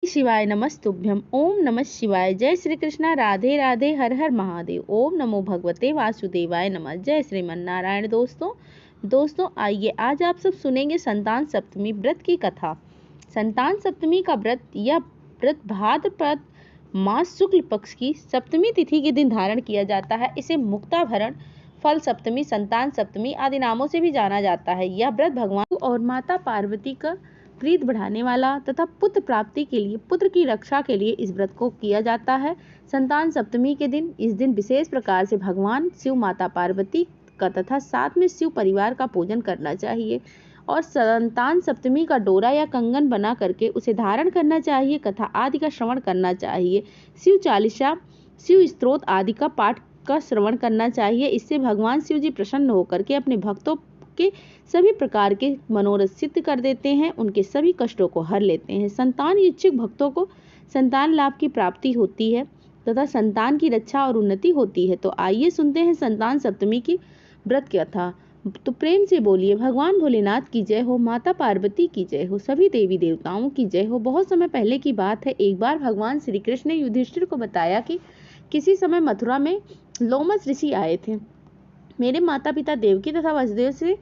शिवाय नमस्तुभ्यम। ओम नमः शिवाय। जय श्री कृष्णा। राधे राधे। हर हर महादेव। ओम नमो भगवते वासुदेवाय नमः। जय श्रीमन नारायण। दोस्तों आइए आज आप सब सुनेंगे संतान सप्तमी व्रत की कथा। संतान सप्तमी का व्रत, यह व्रत भाद्रपद मास शुक्ल पक्ष की सप्तमी तिथि के दिन धारण किया जाता है। इसे मुक्ताभरण, फल सप्तमी, संतान सप्तमी आदि नामों से भी जाना जाता है। यह व्रत भगवान और माता पार्वती का प्रीत बढ़ाने वाला तथा पुत्र प्राप्ति के लिए, पुत्र की रक्षा के लिए इस व्रत को किया जाता है। संतान सप्तमी के दिन, इस दिन विशेष प्रकार से भगवान शिव, माता पार्वती का तथा साथ में शिव परिवार का पूजन करना चाहिए और संतान सप्तमी का डोरा या कंगन बना करके उसे धारण करना चाहिए। कथा आदि का श्रवण करना चाहिए। शिव चालीसा, शिव स्तोत्र आदि का पाठ का श्रवण करना चाहिए। इससे भगवान शिव जी प्रसन्न होकर के अपने भक्तों के सभी प्रकार के मनोरथ सिद्ध कर देते हैं, उनके सभी कष्टों को हर लेते हैं। संतान इच्छुक भक्तों को संतान लाभ की प्राप्ति होती है तथा संतान की रक्षा और उन्नति होती है। तो आइए सुनते हैं संतान सप्तमी की व्रत कथा। तो प्रेम से बोलिए, भगवान भोलेनाथ की जय हो, माता पार्वती की जय हो, सभी देवी देवताओं की जय हो। बहुत समय पहले की बात है। एक बार भगवान श्री कृष्ण ने युधिष्ठिर को बताया कि किसी समय मथुरा में लोमस ऋषि आए थे। मेरे माता पिता देवकी तथा वसुदेव से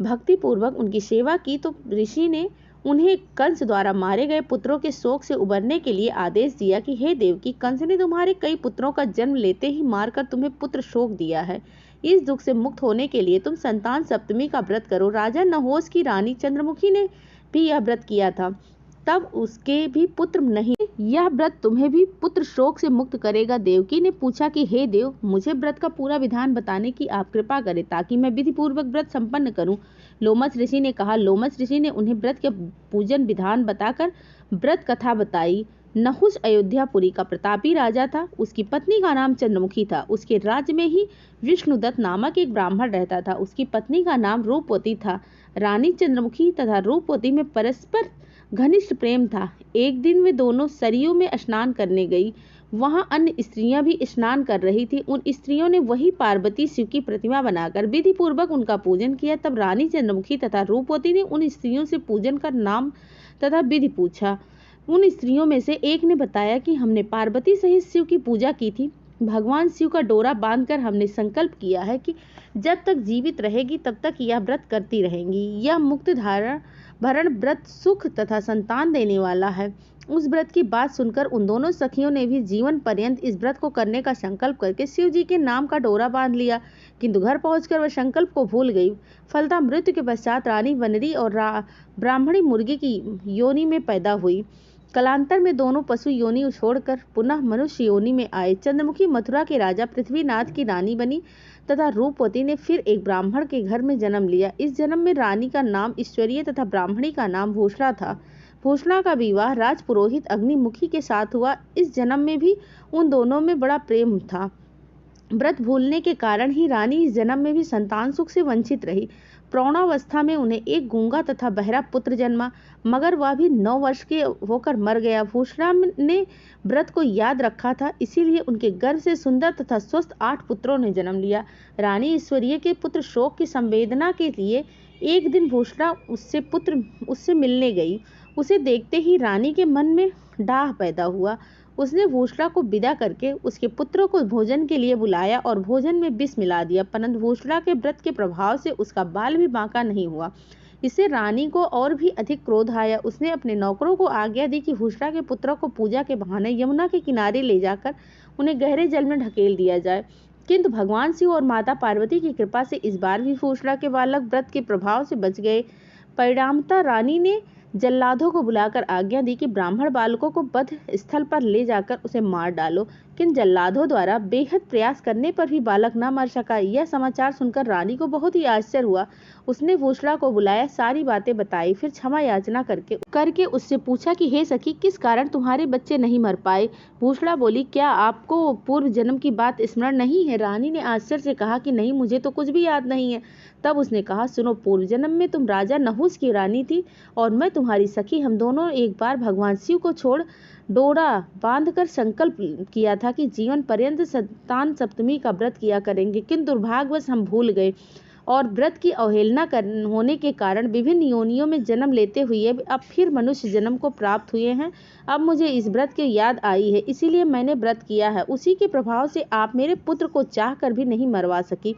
भक्ति पूर्वक उनकी सेवा की तो ऋषि ने उन्हें कंस द्वारा मारे गए पुत्रों के शोक से उबरने के लिए आदेश दिया कि हे देवकी, कंस ने तुम्हारे कई पुत्रों का जन्म लेते ही मारकर तुम्हें पुत्र शोक दिया है। इस दुख से मुक्त होने के लिए तुम संतान सप्तमी का व्रत करो। राजा नहुस की रानी चंद्रमुखी ने भी यह व्रत किया था, तब उसके भी पुत्र नहीं। यह व्रत तुम्हें भी पुत्र शोक से मुक्त करेगा। देवकी ने पूछा कि हे देव, मुझे व्रत का पूरा विधान बताने की आप कृपा करें ताकि मैं विधि पूर्वक व्रत संपन्न करूं। लोमस ऋषि ने कहा। लोमस ऋषि ने उन्हें व्रत के पूजन विधान बताकर व्रत कथा बताई। नहुस अयोध्यापुरी का प्रतापी राजा था। उसकी पत्नी का नाम चंद्रमुखी था। उसके राज्य में ही विष्णुदत्त नामक एक ब्राह्मण रहता था। उसकी पत्नी का नाम रूपवती था। रानी चंद्रमुखी तथा रूपवती में परस्पर घनिष्ठ प्रेम था। एक दिन वे दोनों सरयू में स्नान करने गई। वहां अन्य स्त्रियां भी स्नान कर रही थी। उन स्त्रियों ने वही पार्वती शिव की प्रतिमा बनाकर विधि पूर्वक उनका पूजन किया। तब रानी चंद्रमुखी तथा रूपवती ने उन स्त्रियों से पूजन का नाम तथा विधि पूछा। उन स्त्रियों में से एक ने बताया कि हमने पार्वती सहित शिव की पूजा की थी। भगवान शिव का डोरा बांधकर हमने संकल्प किया है कि जब तक जीवित रहेगी तब तक यह व्रत करती रहेंगी। यह मुक्त भरण व्रत सुख तथा संतान देने वाला है। उस व्रत की बात सुनकर उन दोनों सखियों ने भी जीवन पर्यंत इस व्रत को करने का संकल्प करके शिव जी के नाम का डोरा बांध लिया, किंतु घर पहुंचकर वह संकल्प को भूल गई। फलतः मृत्यु के पश्चात रानी वनरी और ब्राह्मणी मुर्गी की योनि में पैदा हुई। कालांतर में दोनों पशु योनि छोड़कर पुनः मनुष्य योनि में आए। चंद्रमुखी मथुरा के राजा पृथ्वीनाथ की रानी बनी तथा रूपवती ने फिर एक ब्राह्मण के घर में जन्म लिया। इस जन्म में रानी का नाम ईश्वरीय तथा ब्राह्मणी का नाम भूषणा था। भूषणा का विवाह राजपुरोहित अग्निमुखी के साथ हुआ। इस जन्म में भी उन दोनों में बड़ा प्रेम था। व्रत भूलने के कारण ही रानी इस जन्म में भी संतान सुख से वंचित रही। प्रौढ़ावस्था में उन्हें एक गूंगा तथा बहरा पुत्र जन्मा, मगर वह भी 9 वर्ष के होकर मर गया। भूषणा ने व्रत को याद रखा था, इसीलिए उनके गर्भ से सुंदर तथा स्वस्थ 8 पुत्रों ने जन्म लिया। रानी ईश्वरीय के पुत्र शोक की संवेदना के लिए एक दिन भूषणा उससे मिलने गई। उसे देखते ही रानी के मन में डाह पैदा हुआ। उसने भूषणा को विदा करके उसके पुत्रों को भोजन के लिए बुलाया और भोजन में विष मिला दिया, परंतु भूषणा के व्रत के प्रभाव से उसका बाल भी बांका नहीं हुआ। इससे रानी को और भी अधिक क्रोध आया। उसने अपने नौकरों को आज्ञा दी कि भूषणा के पुत्रों को पूजा के बहाने यमुना के किनारे ले जाकर उन्हें गहरे जल में ढकेल दिया जाए, किंतु भगवान शिव और माता पार्वती की कृपा से इस बार भी भूषणा के बालक व्रत के प्रभाव से बच गए। परिणामतः रानी ने जल्लादों को बुलाकर आज्ञा दी कि ब्राह्मण बालकों को वध स्थल पर ले जाकर उसे मार डालो, किंतु जल्लादों द्वारा बेहद प्रयास करने पर भी बालक न मर सका। यह समाचार सुनकर रानी को बहुत ही आश्चर्य हुआ। उसने भूषणा को बुलाया, सारी बातें बताई, फिर क्षमा याचना करके उससे पूछा कि हे सखी, किस कारण तुम्हारे बच्चे नहीं मर पाए। भूषणा बोली, क्या आपको पूर्व जन्म की बात स्मरण नहीं है। रानी ने आश्चर्य से कहा कि नहीं, मुझे तो कुछ भी याद नहीं है। तब उसने कहा, सुनो, पूर्व जन्म में तुम राजा नहुस की रानी थी और मैं तुम्हारी सखी। हम दोनों एक बार भगवान शिव को छोड़ डोरा बांधकर संकल्प किया था कि जीवन पर्यंत संतान सप्तमी का व्रत किया करेंगे, किंतु दुर्भाग्यवश हम भूल गए और व्रत की अवहेलना होने के कारण विभिन्न योनियों में जन्म लेते हुए अब फिर मनुष्य जन्म को प्राप्त हुए हैं। अब मुझे इस व्रत की याद आई है, इसीलिए मैंने व्रत किया है। उसी के प्रभाव से आप मेरे पुत्र को चाह कर भी नहीं मरवा सकी।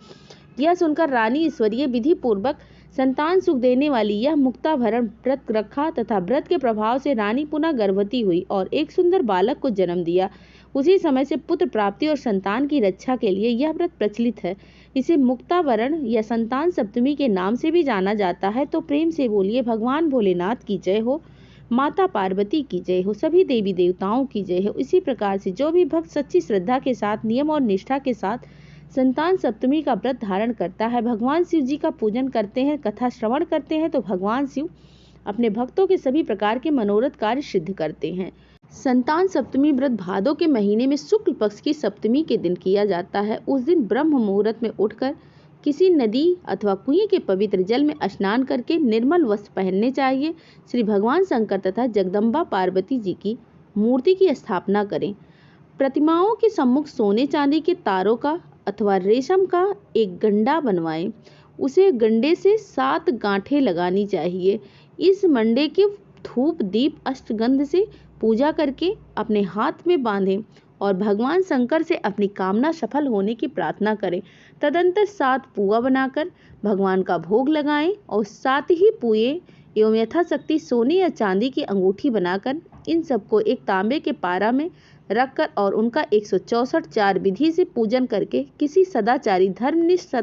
यह सुनकर रानी ईश्वरीय विधि पूर्वक संतान सुख देने वाली यह मुक्ताभरण व्रत रखा तथा व्रत के प्रभाव से रानी पुनः गर्भवती हुई और एक सुंदर बालक को जन्म दिया। उसी समय से पुत्र प्राप्ति और संतान की रक्षा के लिए यह व्रत प्रचलित है। इसे मुक्तावरण या संतान सप्तमी के नाम से भी जाना जाता है। तो प्रेम से बोलिए भगवान भोलेनाथ की जय हो, माता पार्वती की जय हो, सभी देवी देवताओं की जय हो। इसी प्रकार से जो भी भक्त सच्ची श्रद्धा के साथ नियम और निष्ठा के साथ संतान सप्तमी का व्रत धारण करता है, भगवान शिव जी का पूजन करते हैं, कथा श्रवण करते हैं, तो भगवान शिव अपने भक्तों के सभी प्रकार के मनोरथ कार्य सिद्ध करते हैं। संतान सप्तमी व्रत भादों के महीने में शुक्ल पक्ष की सप्तमी के दिन किया जाता है। उस दिन ब्रह्म मुहूर्त में उठकर किसी नदी अथवा कुएं के पवित्र जल में स्नान करके निर्मल वस्त्र पहनने चाहिए। श्री भगवान शंकर तथा जगदम्बा पार्वती जी की मूर्ति की स्थापना करें। प्रतिमाओं के सम्मुख सोने चांदी के तारों का अथवा रेशम का एक गंडा बनवाएं। उसे गंडे से 7 गांठें लगानी चाहिए। इस मंडे के धूप दीप अष्टगंध से पूजा करके अपने हाथ में बांधें और भगवान शंकर से अपनी कामना सफल होने की प्रार्थना करें। तदंतर 7 पुआ बनाकर भगवान का भोग लगाएं और 7 ही पुए एवं यथाशक्ति सोने या चांदी की अंगूठी बनाकर इन सबको एक तांबे के पारा में रखकर और उनका 164 चार विधि से पूजन करके किसी सदाचारी धर्मनिष्ठ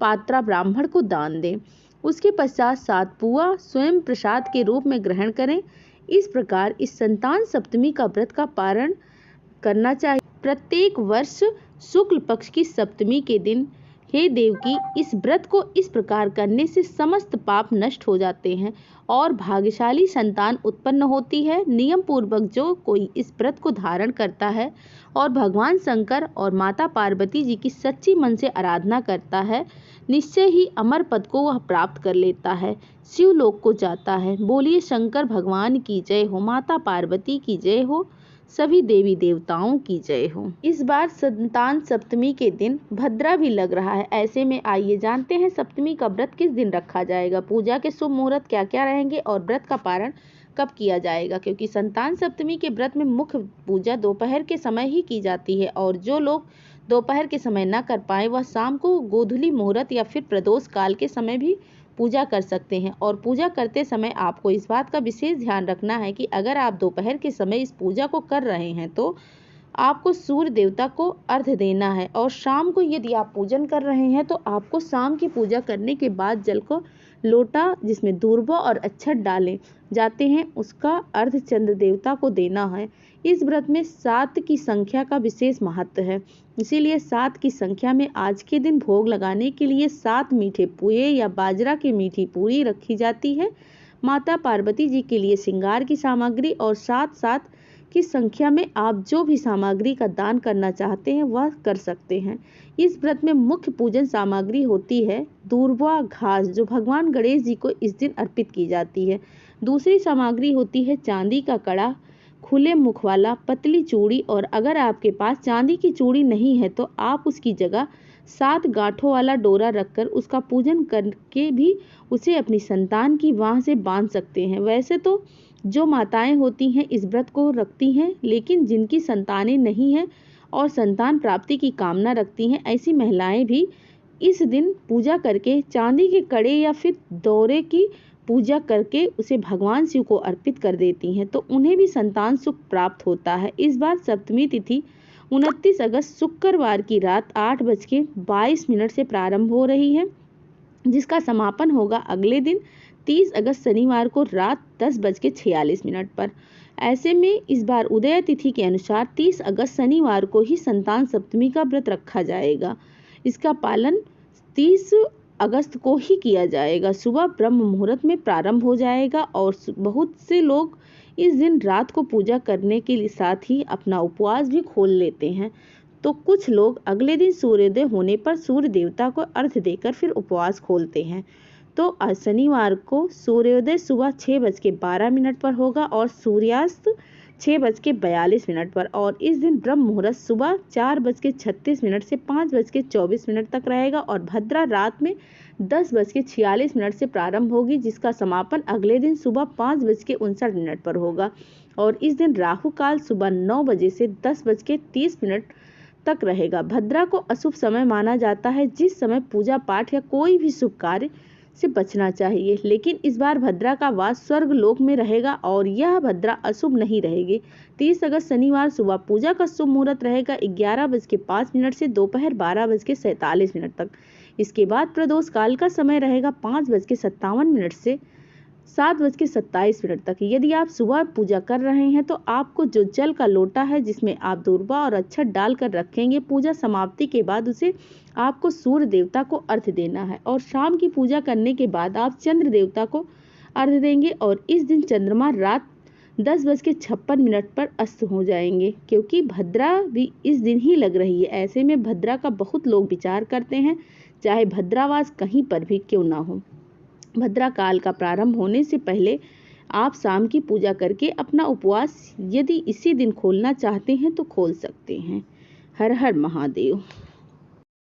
पात्रा ब्राह्मण को दान दें। उसके पश्चात 7 पुआ स्वयं प्रसाद के रूप में ग्रहण करें। इस प्रकार इस संतान सप्तमी का व्रत का पारण करना चाहिए। प्रत्येक वर्ष शुक्ल पक्ष की सप्तमी के दिन हे देवकी, इस व्रत को इस प्रकार करने से समस्त पाप नष्ट हो जाते हैं और भाग्यशाली संतान उत्पन्न होती है। नियम पूर्वक जो कोई इस व्रत को धारण करता है और भगवान शंकर और माता पार्वती जी की सच्ची मन से आराधना करता है, निश्चय ही अमर पद को वह प्राप्त कर लेता है, शिवलोक को जाता है। बोलिए शंकर भगवान की जय हो, माता पार्वती की जय हो, सभी देवी देवताओं की जय हो। इस बार संतान सप्तमी के दिन भद्रा भी लग रहा है। ऐसे में आइए जानते हैं सप्तमी का व्रत किस दिन रखा जाएगा, पूजा के शुभ मुहूर्त क्या क्या रहेंगे और व्रत का पारण कब किया जाएगा। क्योंकि संतान सप्तमी के व्रत में मुख्य पूजा दोपहर के समय ही की जाती है और जो लोग दोपहर के समय न कर पाए वह शाम को गोधूली मुहूर्त या फिर प्रदोष काल के समय भी पूजा कर सकते हैं। और पूजा करते समय आपको इस बात का विशेष ध्यान रखना है कि अगर आप दोपहर के समय इस पूजा को कर रहे हैं तो आपको सूर्य देवता को अर्घ्य देना है और शाम को यदि आप पूजन कर रहे हैं तो आपको शाम की पूजा करने के बाद जल को लोटा जिसमें दूर्वा और अक्षत डाले जाते हैं उसका अर्घ्य चंद्र देवता को देना है। इस व्रत में 7 की संख्या का विशेष महत्व है, इसीलिए 7 की संख्या में आज के दिन भोग लगाने के लिए 7 मीठे पुए या बाजरा की मीठी पूरी रखी जाती है। माता पार्वती जी के लिए श्रृंगार की सामग्री और 7 की संख्या में आप जो भी सामग्री का दान करना चाहते हैं वह कर सकते हैं। इस व्रत में मुख्य पूजन सामग्री होती है दूर्वा घास, जो भगवान गणेश जी को इस दिन अर्पित की जाती है। दूसरी सामग्री होती है चांदी का कड़ा, खुले मुख वाला पतली चूड़ी, और अगर आपके पास चांदी की चूड़ी नहीं है तो आप उसकी जगह 7 गांठों वाला डोरा रखकर उसका पूजन करके भी उसे अपनी संतान की बाह से बांध सकते हैं। वैसे तो जो माताएं होती हैं इस व्रत को रखती हैं, लेकिन जिनकी संतानें नहीं हैं और संतान प्राप्ति की कामना रखती हैं, ऐसी महिलाएं भी इस दिन पूजा करके चांदी के कड़े या फिर दौरे की पूजा करके उसे भगवान शिव को अर्पित कर देती हैं, तो उन्हें भी संतान सुख प्राप्त होता है। इस बार सप्तमी तिथि 29 अगस्त शुक्रवार की रात 8:22 से प्रारंभ हो रही है, जिसका समापन होगा अगले दिन 30 अगस्त शनिवार को रात 10:46 पर। ऐसे में इस बार उदय तिथि के अनुसार 30 अगस्त शनिवार को ही संतान सप्तमी का व्रत रखा जाएगा। इसका पालन 30 अगस्त को ही किया जाएगा। सुबह ब्रह्म मुहूर्त में प्रारंभ हो जाएगा और बहुत से लोग इस दिन रात को पूजा करने के साथ ही अपना उपवास भी खोल लेते हैं, तो कुछ लोग अगले दिन सूर्योदय होने पर सूर्य देवता को अर्घ्य देकर फिर उपवास खोलते हैं। तो आज शनिवार को सूर्योदय सुबह 6:12 पर होगा और सूर्यास्त 6:42 पर, और इस दिन ब्रह्म मुहूर्त सुबह 4:36 से 5:24 तक रहेगा और भद्रा रात में 10:46 से प्रारंभ होगी, जिसका समापन अगले दिन सुबह 5:59 पर होगा। और इस दिन राहु काल सुबह 9 बजे से 10:30 तक रहेगा। भद्रा को अशुभ समय माना जाता है, जिस समय पूजा पाठ या कोई भी शुभ कार्य से बचना चाहिए। लेकिन इस बार भद्रा का वास स्वर्ग लोक में रहेगा और यह भद्रा अशुभ नहीं रहेगी। 30 अगस्त शनिवार सुबह पूजा का शुभ मुहूर्त रहेगा 11:05 से दोपहर 12:47 तक। इसके बाद प्रदोष काल का समय रहेगा 5:57 से 7:27 तक। यदि आप सुबह पूजा कर रहे हैं तो आपको जो जल का लोटा है जिसमें आप दूर्वा और अक्षत डालकर रखेंगे, पूजा समाप्ति के बाद उसे आपको सूर्य देवता को अर्घ्य देना है और शाम की पूजा करने के बाद आप चंद्र देवता को अर्घ्य देंगे। और इस दिन चंद्रमा रात 10:56 पर अस्त हो जाएंगे, क्योंकि भद्रा भी इस दिन ही लग रही है। ऐसे में भद्रा का बहुत लोग विचार करते हैं, चाहे भद्रावास कहीं पर भी क्यों ना हो। भद्रा काल का प्रारंभ होने से पहले आप शाम की पूजा करके अपना उपवास यदि इसी दिन खोलना चाहते हैं तो खोल सकते हैं। हर हर महादेव।